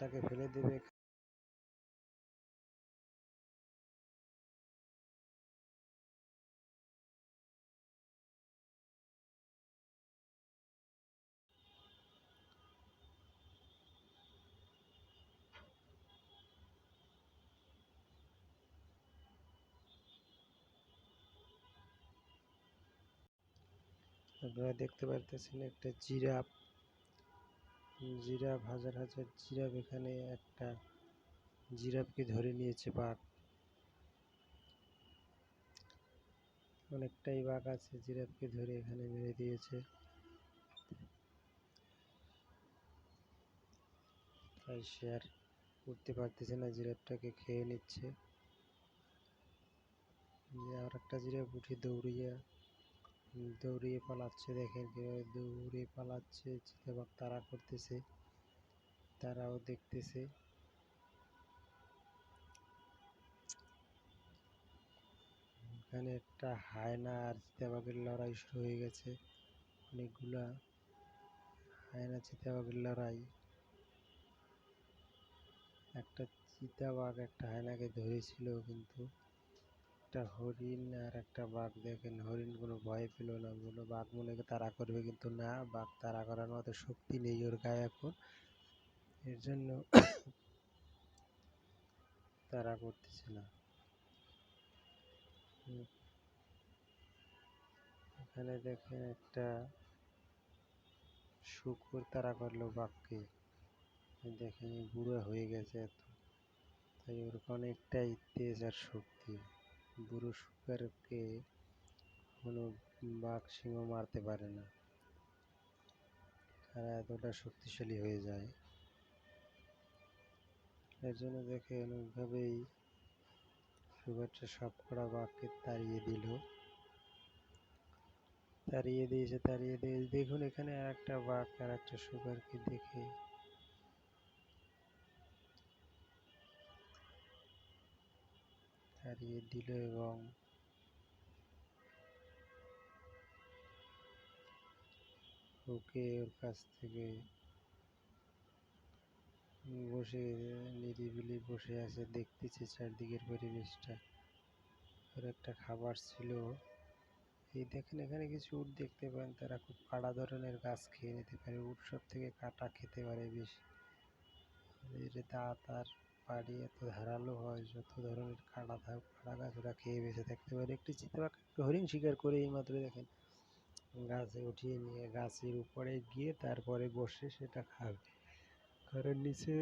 মাছটাকে ফেলে দেবে। আপনারা দেখতে পারতেছেন একটা জিরাফ, হাজার হাজার জিরাফ, এখানে একটা জিরাফকে ধরে নিয়েছে বাঘ। অনেকটাই বাঘ আছে, জিরাফকে ধরে এখানে মেরে দিয়েছে। তাই সে আর উঠতে পারতেছে না, জিরাফটাকে খেয়ে নিচ্ছে। আর একটা জিরাফ উঠে দৌড়িয়ে পালাচ্ছে। দেখেন কিভাবে দৌড়ে পালাচ্ছে, চিতাবাঘ তাড়া করতেছে, তারাও দেখতেছে। এখানে একটা হায়না আর চিতাবাঘের লড়াই শুরু হয়ে গেছে। অনেকগুলা হায়না চিতাবাঘের লড়াই। একটা চিতাবাঘ একটা হায়নাকে ধরেছিল, কিন্তু একটা হরিণ আর একটা বাঘ, দেখেন হরিণ কোনো ভয় পেল না, বললো বাঘ মনে তাড়া করবে, কিন্তু না, বাঘ তাড়া করার মতো শক্তি নেই ওর গায়ে এখন, এর জন্য তাড়া করতেছে না। এখানে দেখেন একটা শুকর তাড়া করলো বাঘকে। দেখেন বুড়ো হয়ে গেছে এত, তাই ওর অনেকটাই তেজ আর শক্তি। বুড়ো শুকরকে কোনো বাঘ সিংহ মারতে পারে না, তারা এতটা শক্তিশালী হয়ে যায়। এর জন্য দেখেন ওইভাবেই শুকরটা সবকটা বাঘকে তাড়িয়ে দিয়েছে। দেখুন এখানে আর একটা বাঘ আর একটা শুকরকে দেখে তাড়িয়ে দিল, এবং ওকে ওর কাছ থেকে বসে নিরিবিলি বসে আছে, দেখতেছে চারদিকের পরিবেশটা। ওর একটা খাবার ছিল। এই দেখেন এখানে কিছু উট দেখতে পান, তারা খুব কাঁটা ধরনের গাছ খেয়ে নিতে পারে। উট সব থেকে কাঁটা খেতে পারে বেশি, এর দাঁত আর পাড়ি এত ধারালো হয়, যত ধরনের কাঁটা গাছ ওরা খেয়ে বেঁচে থাকতে পারে। একটি চিতাবাঘ হরিণ শিকার করে এইমাত্র দেখেন গাছে উঠিয়ে নিয়ে গাছের উপরে গিয়ে তারপরে বসে সেটা খাবে, ঘরের নিচে